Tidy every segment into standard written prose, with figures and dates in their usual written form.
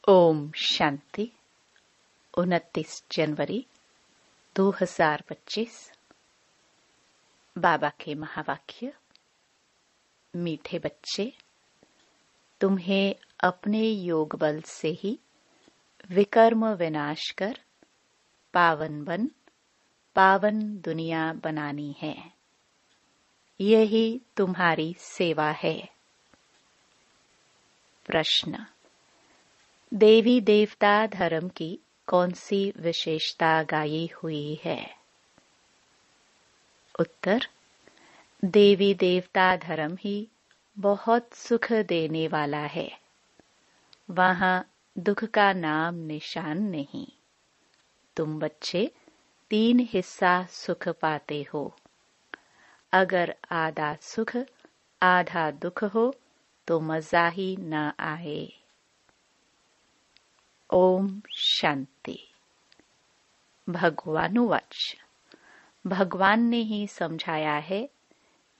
ओम शांति। 29 जनवरी 2025। बाबा के महावाक्य। मीठे बच्चे, तुम्हें अपने योग बल से ही विकर्म विनाश कर पावन दुनिया बनानी है। यही तुम्हारी सेवा है। प्रश्न: देवी देवता धर्म की कौन सी विशेषता गाई हुई है? उत्तर: देवी देवता धर्म ही बहुत सुख देने वाला है। वहां दुख का नाम निशान नहीं। तुम बच्चे 3 हिस्सा सुख पाते हो। अगर आधा सुख आधा दुख हो तो मजा ही न आए। ओम शांति। भगवानुवाच। भगवान ने ही समझाया है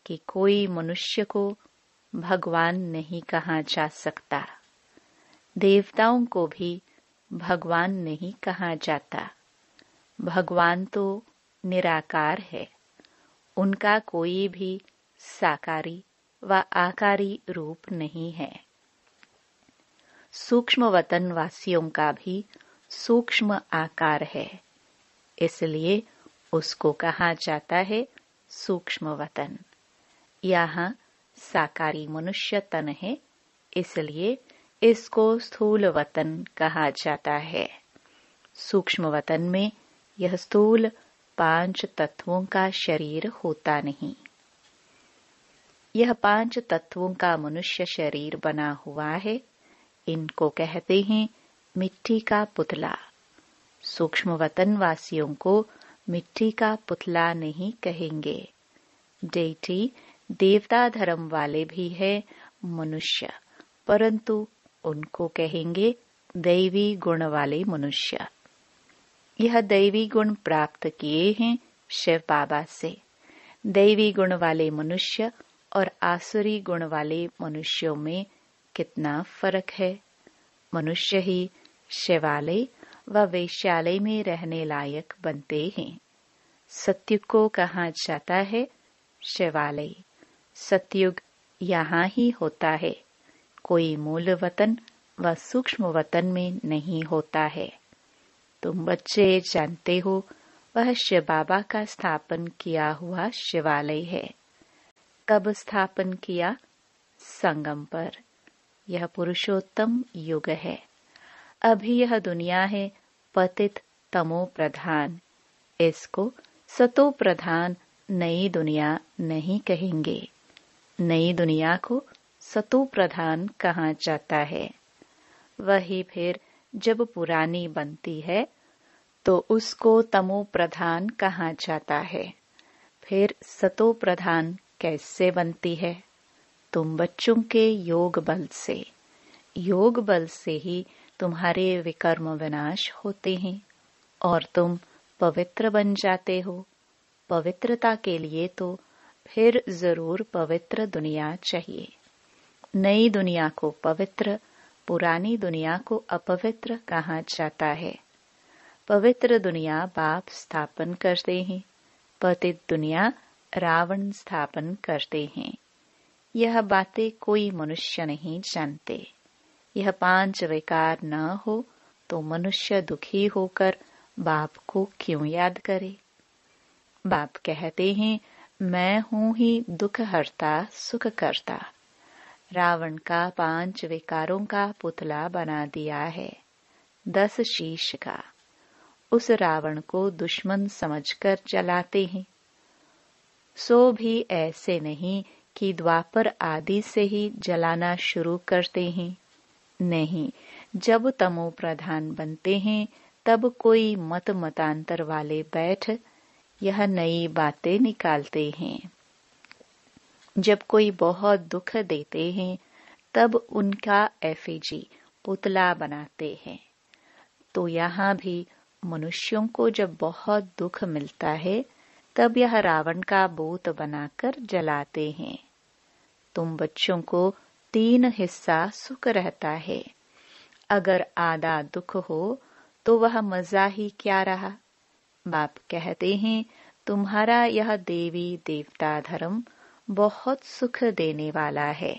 कि कोई मनुष्य को भगवान नहीं कहा जा सकता। देवताओं को भी भगवान नहीं कहा जाता। भगवान तो निराकार है। उनका कोई भी साकारी व आकारी रूप नहीं है। सूक्ष्म वतन वासियों का भी सूक्ष्म आकार है, इसलिए उसको कहा जाता है सूक्ष्म वतन। यहाँ साकारी मनुष्य तन है, इसलिए इसको स्थूल वतन कहा जाता है। सूक्ष्म वतन में यह स्थूल 5 तत्वों का शरीर होता नहीं। यह 5 तत्वों का मनुष्य शरीर बना हुआ है। इनको कहते हैं मिट्टी का पुतला। सूक्ष्म वतन वासियों को मिट्टी का पुतला नहीं कहेंगे। डेटी देवता धर्म वाले भी है मनुष्य, परंतु उनको कहेंगे दैवी गुण वाले मनुष्य। यह दैवी गुण प्राप्त किए हैं शिव बाबा से। दैवी गुण वाले मनुष्य और आसुरी गुण वाले मनुष्यों में कितना फर्क है। मनुष्य ही शिवालय व वेश्यालय में रहने लायक बनते हैं। सत्युग को कहा जाता है शिवालय। सत्युग यहाँ ही होता है, कोई मूल वतन व सूक्ष्म वतन में नहीं होता है। तुम बच्चे जानते हो वह शिव बाबा का स्थापन किया हुआ शिवालय है। कब स्थापन किया? संगम पर। यह पुरुषोत्तम युग है। अभी यह दुनिया है पतित तमो प्रधान। इसको सतो प्रधान नई दुनिया नहीं कहेंगे। नई दुनिया को सतो प्रधान कहा जाता है। वही फिर जब पुरानी बनती है तो उसको तमो प्रधान कहा जाता है। फिर सतो प्रधान कैसे बनती है? तुम बच्चों के योग बल से। योग बल से ही तुम्हारे विकर्म विनाश होते हैं और तुम पवित्र बन जाते हो। पवित्रता के लिए तो फिर जरूर पवित्र दुनिया चाहिए। नई दुनिया को पवित्र, पुरानी दुनिया को अपवित्र कहा जाता है। पवित्र दुनिया बाप स्थापन करते हैं, पतित दुनिया रावण स्थापन करते हैं। यह बातें कोई मनुष्य नहीं जानते। यह 5 विकार न हो तो मनुष्य दुखी होकर बाप को क्यों याद करे? बाप कहते हैं मैं हूं ही दुख हरता सुख करता। रावण का 5 विकारों का पुतला बना दिया है, 10 शीश का। उस रावण को दुश्मन समझकर जलाते हैं। सो भी ऐसे नहीं कि द्वापर आदि से ही जलाना शुरू करते हैं। नहीं, जब तमो प्रधान बनते हैं तब कोई मतांतर वाले बैठ यह नई बातें निकालते हैं। जब कोई बहुत दुख देते हैं तब उनका एफिजी पुतला बनाते हैं। तो यहाँ भी मनुष्यों को जब बहुत दुख मिलता है तब यह रावण का बूत बनाकर जलाते हैं। तुम बच्चों को 3 हिस्सा सुख रहता है। अगर आधा दुख हो तो वह मजा ही क्या रहा। बाप कहते हैं तुम्हारा यह देवी देवता धर्म बहुत सुख देने वाला है।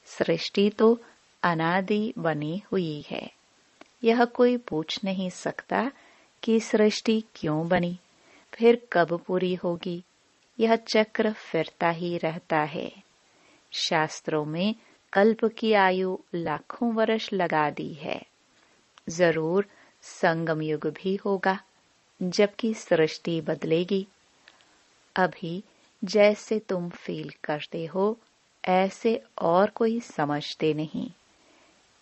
सृष्टि तो अनादि बनी हुई है। यह कोई पूछ नहीं सकता कि सृष्टि क्यों बनी, फिर कब पूरी होगी। यह चक्र फिरता ही रहता है। शास्त्रों में कल्प की आयु लाखों वर्ष लगा दी है। जरूर संगम युग भी होगा जबकि सृष्टि बदलेगी। अभी जैसे तुम फील करते हो ऐसे और कोई समझते नहीं।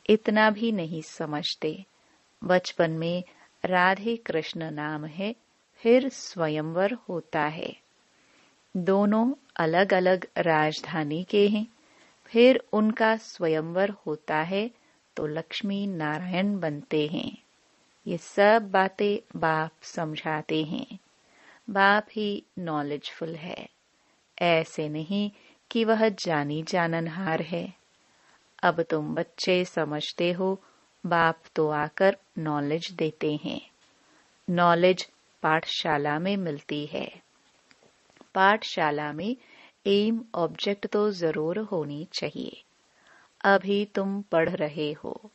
इतना भी नहीं समझते। बचपन में राधे कृष्ण नाम है, फिर स्वयंवर होता है। दोनों अलग अलग राजधानी के हैं, फिर उनका स्वयंवर होता है तो लक्ष्मी नारायण बनते हैं। ये सब बातें बाप समझाते हैं। बाप ही नॉलेजफुल है, ऐसे नहीं कि वह जानी जाननहार है। अब तुम बच्चे समझते हो, बाप तो आकर नॉलेज देते हैं। नॉलेज पाठशाला में मिलती है। पाठशाला में एम ऑब्जेक्ट तो जरूर होनी चाहिए। अभी तुम पढ़ रहे हो,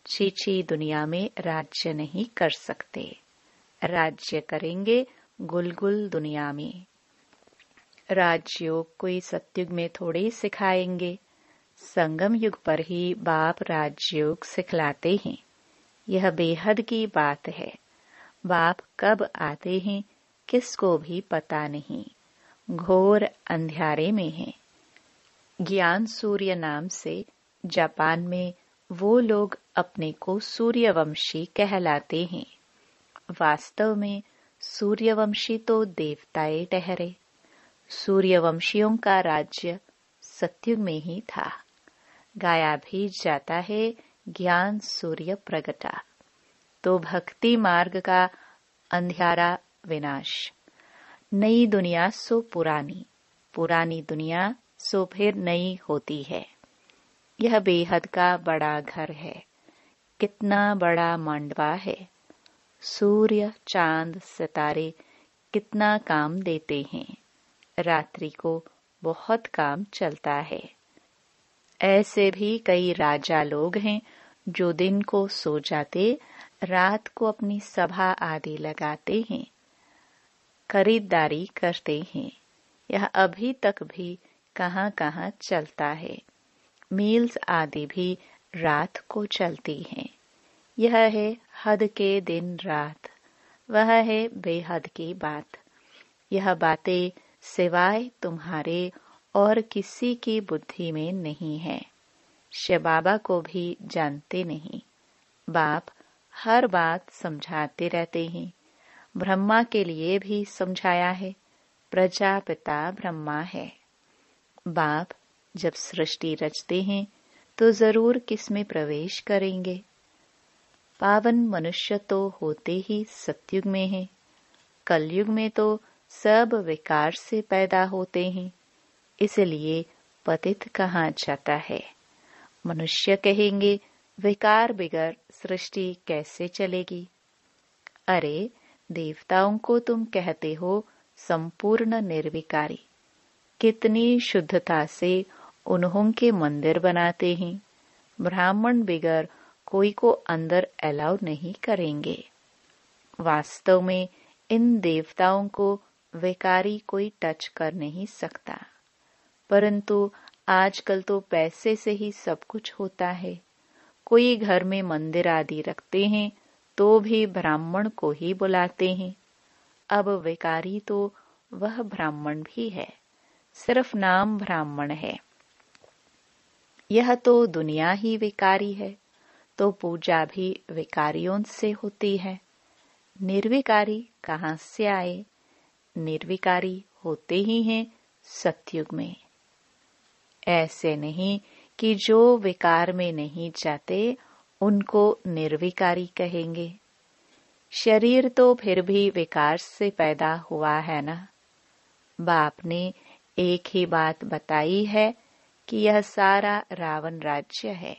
छीछी दुनिया में राज्य नहीं कर सकते। राज्य करेंगे गुलगुल दुनिया में। राजयोग कोई सतयुग में थोड़े सिखाएंगे। संगम युग पर ही बाप राजयोग सिखलाते हैं। यह बेहद की बात है। बाप कब आते हैं किसको भी पता नहीं। घोर अंधियारे में है। ज्ञान सूर्य नाम से जापान में वो लोग अपने को सूर्यवंशी कहलाते हैं। वास्तव में सूर्यवंशी तो देवताएं ठहरे। सूर्यवंशियों का राज्य सतयुग में ही था। गाया भी जाता है ज्ञान सूर्य प्रगटा। तो भक्ति मार्ग का अंधियारा विनाश। नई दुनिया सो पुरानी, पुरानी दुनिया सो फिर नई होती है। यह बेहद का बड़ा घर है। कितना बड़ा मंडवा है। सूर्य चांद सितारे कितना काम देते हैं। रात्रि को बहुत काम चलता है। ऐसे भी कई राजा लोग हैं जो दिन को सो जाते, रात को अपनी सभा आदि लगाते हैं, खरीदारी करते हैं। यह अभी तक भी कहां कहां चलता है। मील्स आदि भी रात को चलती हैं। यह है हद के दिन रात, वह है बेहद की बात। यह बातें सिवाय तुम्हारे और किसी की बुद्धि में नहीं है। शिव बाबा को भी जानते नहीं। बाप हर बात समझाते रहते हैं। ब्रह्मा के लिए भी समझाया है। प्रजापिता ब्रह्मा है। बाप जब सृष्टि रचते हैं तो जरूर किसमें प्रवेश करेंगे। पावन मनुष्य तो होते ही सतयुग में हैं। कलयुग में तो सब विकार से पैदा होते हैं, इसलिए पतित कहा जाता है। मनुष्य कहेंगे विकार बिगर सृष्टि कैसे चलेगी। अरे देवताओं को तुम कहते हो संपूर्ण निर्विकारी। कितनी शुद्धता से उन्हों के मंदिर बनाते हैं। ब्राह्मण बिगर कोई को अंदर अलाउ नहीं करेंगे। वास्तव में इन देवताओं को विकारी कोई टच कर नहीं सकता, परंतु आजकल तो पैसे से ही सब कुछ होता है। कोई घर में मंदिर आदि रखते हैं तो भी ब्राह्मण को ही बुलाते हैं। अब विकारी तो वह ब्राह्मण भी है, सिर्फ नाम ब्राह्मण है। यह तो दुनिया ही विकारी है, तो पूजा भी विकारियों से होती है। निर्विकारी कहाँ से आए। निर्विकारी होते ही हैं सतयुग में। ऐसे नहीं कि जो विकार में नहीं जाते उनको निर्विकारी कहेंगे। शरीर तो फिर भी विकार से पैदा हुआ है ना। बाप ने एक ही बात बताई है कि यह सारा रावण राज्य है।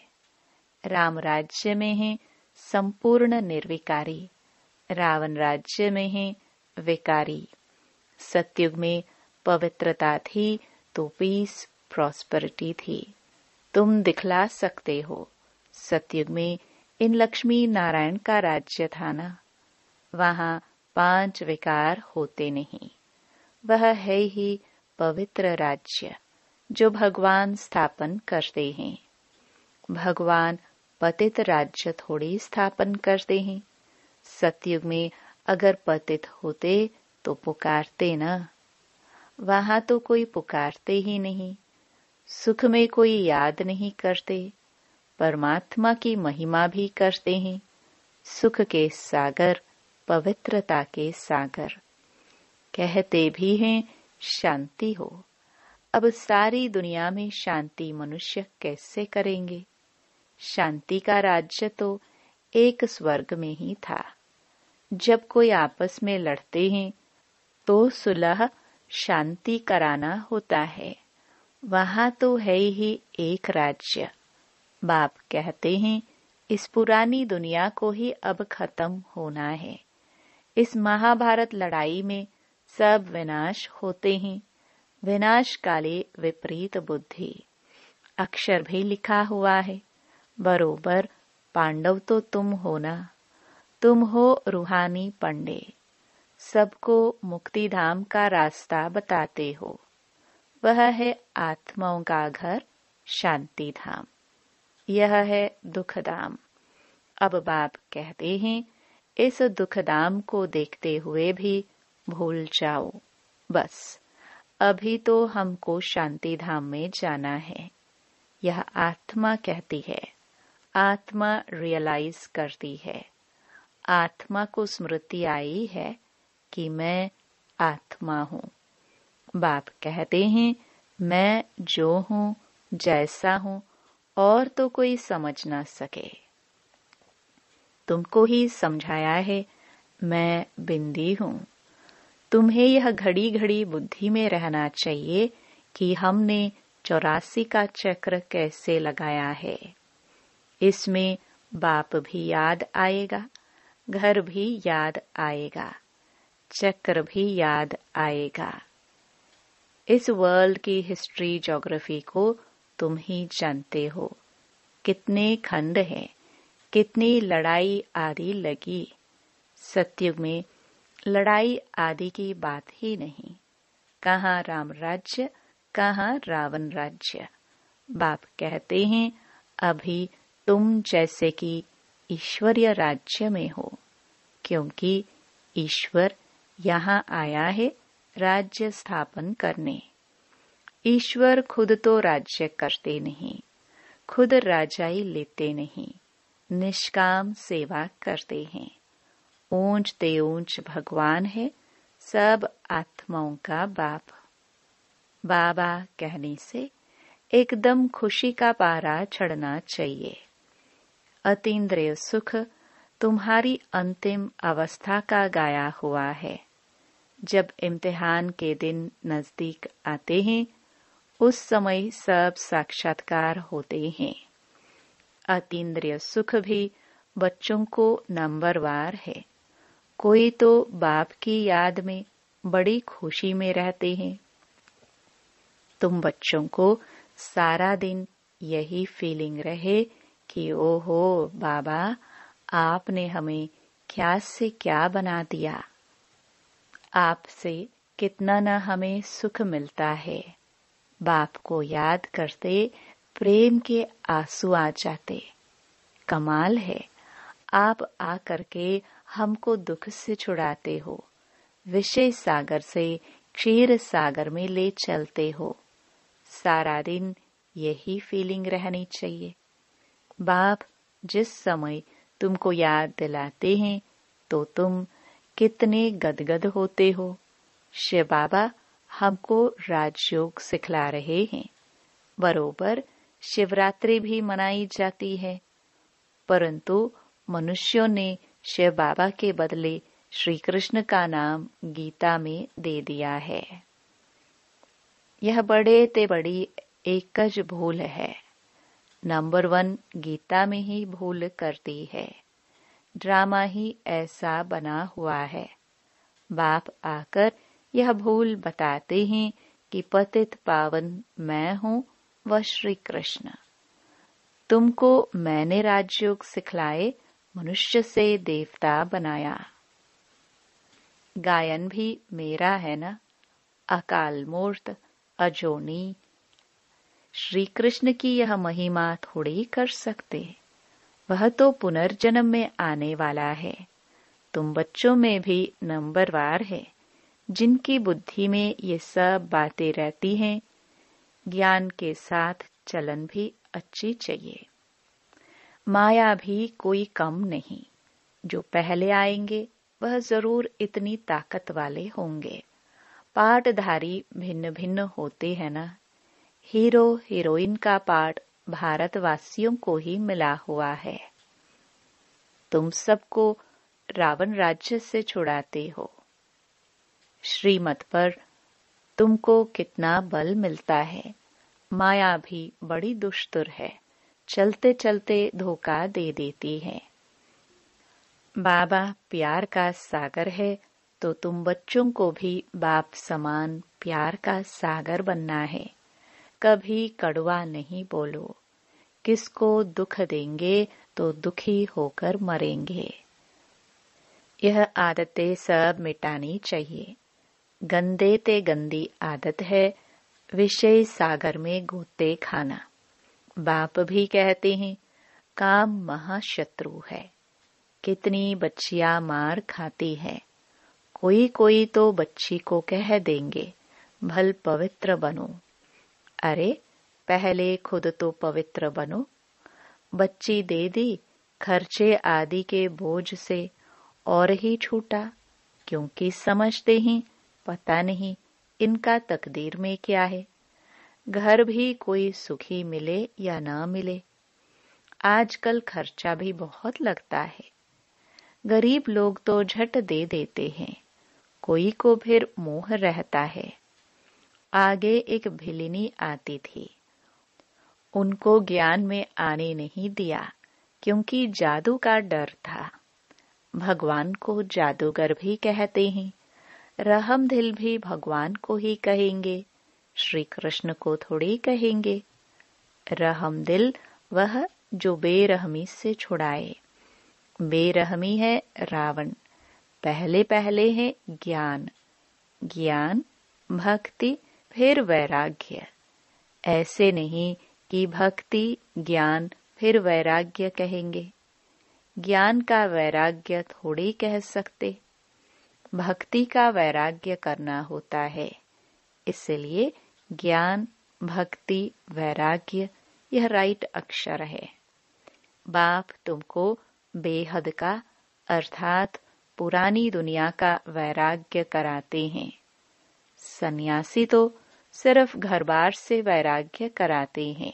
राम राज्य में है संपूर्ण निर्विकारी, रावण राज्य में है विकारी। सतयुग में पवित्रता थी तो पीस प्रॉस्पेरिटी थी। तुम दिखला सकते हो। सतयुग में इन लक्ष्मी नारायण का राज्य था ना। वहां 5 विकार होते नहीं। वह है ही पवित्र राज्य जो भगवान स्थापन करते हैं। भगवान पतित राज्य थोड़ी स्थापन करते हैं। सतयुग में अगर पतित होते तो पुकारते न। वहां तो कोई पुकारते ही नहीं। सुख में कोई याद नहीं करते। परमात्मा की महिमा भी करते हैं। सुख के सागर, पवित्रता के सागर। कहते भी हैं शांति हो। अब सारी दुनिया में शांति मनुष्य कैसे करेंगे? शांति का राज्य तो एक स्वर्ग में ही था। जब कोई आपस में लड़ते हैं तो सुलह शांति कराना होता है। वहां तो है ही एक राज्य। बाप कहते हैं इस पुरानी दुनिया को ही अब खत्म होना है। इस महाभारत लड़ाई में सब विनाश होते हैं। विनाश काले विपरीत बुद्धि। अक्षर भी लिखा हुआ है। बरोबर पांडव तो तुम हो ना। तुम हो रूहानी पंडे। सबको मुक्ति धाम का रास्ता बताते हो। वह है आत्माओं का घर शांति धाम। यह है दुखधाम। अब बाप कहते हैं इस दुखधाम को देखते हुए भी भूल जाओ। बस अभी तो हमको शांति धाम में जाना है। यह आत्मा कहती है। आत्मा रियलाइज करती है। आत्मा को स्मृति आई है कि मैं आत्मा हूँ। बाप कहते हैं मैं जो हूँ, जैसा हूँ, और तो कोई समझ ना सके। तुमको ही समझाया है मैं बिंदी हूँ। तुम्हें यह घड़ी घड़ी बुद्धि में रहना चाहिए कि हमने 84 का चक्र कैसे लगाया है। इसमें बाप भी याद आएगा, घर भी याद आएगा, चक्र भी याद आएगा। इस वर्ल्ड की हिस्ट्री ज्योग्राफी को तुम ही जानते हो। कितने खंड हैं, कितनी लड़ाई आदि लगी। सतयुग में लड़ाई आदि की बात ही नहीं। कहाँ राम राज्य, कहाँ रावण राज्य। बाप कहते हैं अभी तुम जैसे कि ईश्वरीय राज्य में हो, क्योंकि ईश्वर यहाँ आया है राज्य स्थापन करने। ईश्वर खुद तो राज्य करते नहीं, खुद राजाई लेते नहीं, निष्काम सेवा करते हैं। ऊंच ते ऊंच भगवान है, सब आत्माओं का बाप। बाबा कहने से एकदम खुशी का पारा चढ़ना चाहिए। अतीन्द्रिय सुख तुम्हारी अंतिम अवस्था का गाया हुआ है। जब इम्तिहान के दिन नजदीक आते हैं उस समय सब साक्षात्कार होते हैं। अतीन्द्रिय सुख भी बच्चों को नंबरवार है। कोई तो बाप की याद में बड़ी खुशी में रहते हैं। तुम बच्चों को सारा दिन यही फीलिंग रहे कि ओहो बाबा, आपने हमें क्या से क्या बना दिया। आपसे कितना न हमें सुख मिलता है। बाप को याद करते प्रेम के आंसू आ जाते। कमाल है, आप आकर के हमको दुख से छुड़ाते हो। विषय सागर से क्षीर सागर में ले चलते हो। सारा दिन यही फीलिंग रहनी चाहिए। बाप जिस समय तुमको याद दिलाते हैं तो तुम कितने गदगद होते हो। शिव बाबा हमको राजयोग सिखला रहे हैं। बरोबर शिवरात्रि भी मनाई जाती है, परंतु मनुष्यों ने शिव बाबा के बदले श्री कृष्ण का नाम गीता में दे दिया है। यह बड़े ते बड़ी एकज भूल है। नंबर 1 गीता में ही भूल करती है। ड्रामा ही ऐसा बना हुआ है। बाप आकर यह भूल बताते हैं कि पतित पावन मैं हूँ व श्री कृष्ण। तुमको मैंने राजयोग सिखलाए, मनुष्य से देवता बनाया। गायन भी मेरा है ना, अकाल मूर्त अजोनी। श्री कृष्ण की यह महिमा थोड़ी कर सकते, वह तो पुनर्जन्म में आने वाला है। तुम बच्चों में भी नंबरवार है, जिनकी बुद्धि में ये सब बातें रहती हैं। ज्ञान के साथ चलन भी अच्छी चाहिए। माया भी कोई कम नहीं। जो पहले आएंगे वह जरूर इतनी ताकत वाले होंगे। पाठधारी भिन्न भिन्न होते हैं ना। हीरो हीरोइन का पाठ भारतवासियों को ही मिला हुआ है। तुम सबको रावण राज्य से छुड़ाते हो। श्रीमत पर तुमको कितना बल मिलता है। माया भी बड़ी दुष्टुर है, चलते चलते धोखा दे देती है। बाबा प्यार का सागर है, तो तुम बच्चों को भी बाप समान प्यार का सागर बनना है। कभी कड़वा नहीं बोलो। किसको दुख देंगे तो दुखी होकर मरेंगे। यह आदतें सब मिटानी चाहिए। गंदे ते गंदी आदत है विषय सागर में गोते खाना। बाप भी कहते हैं काम महाशत्रु है। कितनी बच्चियां मार खाती है। कोई कोई तो बच्ची को कह देंगे भल पवित्र बनो। अरे पहले खुद तो पवित्र बनो। बच्ची दे दी, खर्चे आदि के बोझ से और ही छूटा, क्योंकि समझते हैं पता नहीं इनका तकदीर में क्या है। घर भी कोई सुखी मिले या ना मिले। आजकल खर्चा भी बहुत लगता है। गरीब लोग तो झट दे देते हैं, कोई को फिर मोह रहता है। आगे एक भिलिनी आती थी, उनको ज्ञान में आने नहीं दिया, क्योंकि जादू का डर था। भगवान को जादूगर भी कहते हैं। रहमदिल भी भगवान को ही कहेंगे, श्री कृष्ण को थोड़ी कहेंगे। रहमदिल वह जो बेरहमी से छुड़ाए। बेरहमी है रावण, पहले पहले है ज्ञान। ज्ञान, भक्ति, फिर वैराग्य। ऐसे नहीं कि भक्ति ज्ञान फिर वैराग्य कहेंगे। ज्ञान का वैराग्य थोड़ी कह सकते। भक्ति का वैराग्य करना होता है। इसलिए ज्ञान, भक्ति, वैराग्य यह राइट अक्षर है। बाप तुमको बेहद का अर्थात पुरानी दुनिया का वैराग्य कराते हैं। सन्यासी तो सिर्फ घर बार से वैराग्य कराते हैं।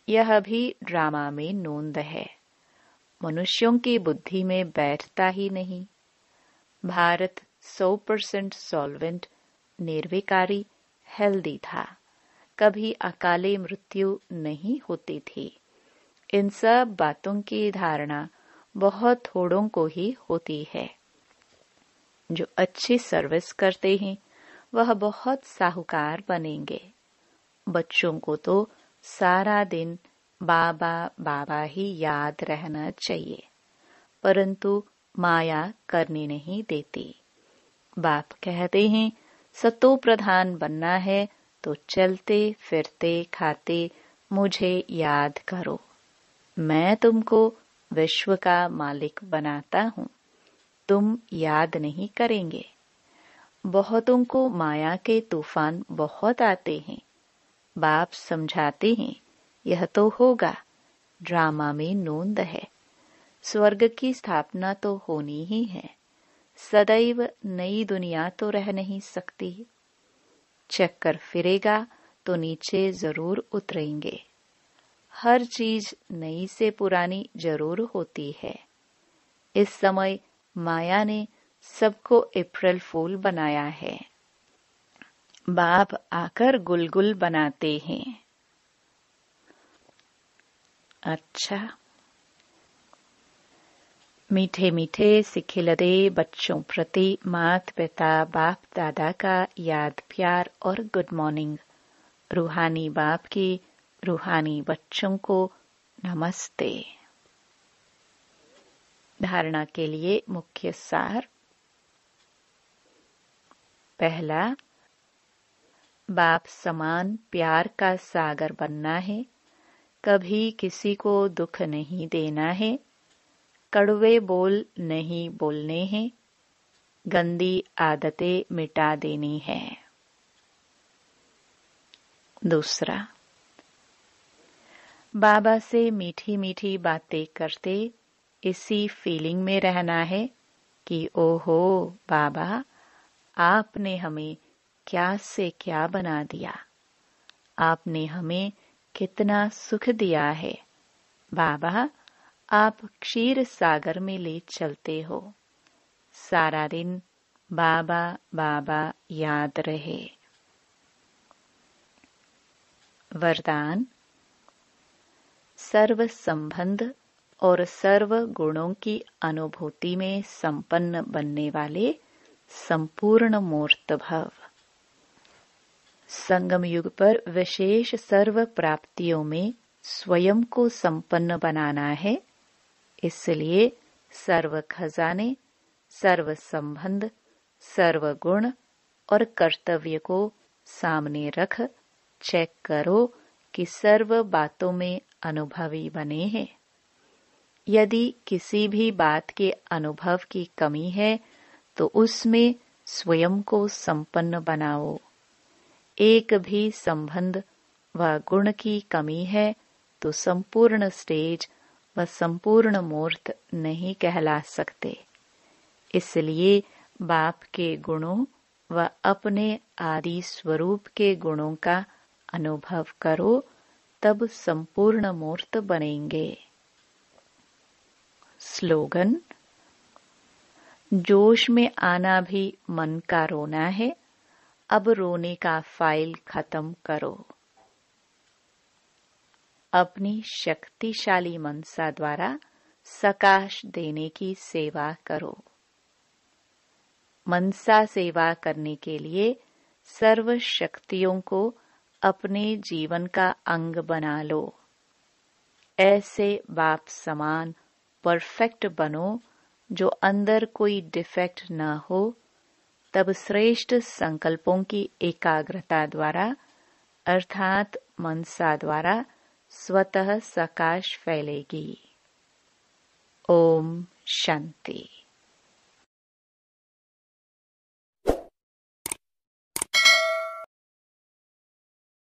यह भी ड्रामा में नोंद है। मनुष्यों की बुद्धि में बैठता ही नहीं। भारत 100% सॉल्वेंट, निर्विकारी, हेल्दी था। कभी अकाले मृत्यु नहीं होती थी। इन सब बातों की धारणा बहुत थोड़ों को ही होती है। जो अच्छी सर्विस करते हैं वह बहुत साहूकार बनेंगे। बच्चों को तो सारा दिन बाबा बाबा ही याद रहना चाहिए, परंतु माया करने नहीं देती। बाप कहते हैं सतो प्रधान बनना है तो चलते फिरते खाते मुझे याद करो। मैं तुमको विश्व का मालिक बनाता हूँ। तुम याद नहीं करेंगे। बहुतों को माया के तूफान बहुत आते हैं। बाप समझाते हैं यह तो होगा, ड्रामा में नोंद है। स्वर्ग की स्थापना तो होनी ही है। सदैव नई दुनिया तो रह नहीं सकती। चक्कर फिरेगा तो नीचे जरूर उतरेंगे। हर चीज नई से पुरानी जरूर होती है। इस समय माया ने सबको अप्रैल फूल बनाया है। बाप आकर गुलगुल बनाते हैं। अच्छा, मीठे मीठे सिखिलदे बच्चों प्रति माता पिता बाप दादा का याद प्यार और गुड मॉर्निंग। रूहानी बाप की रूहानी बच्चों को नमस्ते। धारणा के लिए मुख्य सार। पहला, बाप समान प्यार का सागर बनना है। कभी किसी को दुख नहीं देना है। कड़वे बोल नहीं बोलने हैं। गंदी आदतें मिटा देनी है। दूसरा, बाबा से मीठी मीठी बातें करते इसी फीलिंग में रहना है कि ओहो बाबा, आपने हमें क्या से क्या बना दिया। आपने हमें कितना सुख दिया है। बाबा, आप क्षीर सागर में ले चलते हो। सारा दिन बाबा बाबा याद रहे। वरदान। सर्व संबंध और सर्व गुणों की अनुभूति में संपन्न बनने वाले संपूर्ण मूर्त भव। संगम युग पर विशेष सर्व प्राप्तियों में स्वयं को संपन्न बनाना है। इसलिए सर्व खजाने, सर्व संबंध, सर्व गुण और कर्तव्य को सामने रख चेक करो कि सर्व बातों में अनुभवी बने हैं। यदि किसी भी बात के अनुभव की कमी है तो उसमें स्वयं को संपन्न बनाओ। एक भी संबंध व गुण की कमी है तो संपूर्ण स्टेज व संपूर्ण मूर्त नहीं कहला सकते। इसलिए बाप के गुणों व अपने आदि स्वरूप के गुणों का अनुभव करो, तब संपूर्ण मूर्त बनेंगे। स्लोगन। जोश में आना भी मन का रोना है। अब रोने का फाइल खत्म करो। अपनी शक्तिशाली मनसा द्वारा सकाश देने की सेवा करो। मनसा सेवा करने के लिए सर्व शक्तियों को अपने जीवन का अंग बना लो। ऐसे बाप समान परफेक्ट बनो जो अंदर कोई डिफेक्ट न हो। तब श्रेष्ठ संकल्पों की एकाग्रता द्वारा अर्थात मनसा द्वारा स्वतः सकाश फैलेगी। ओम शांति।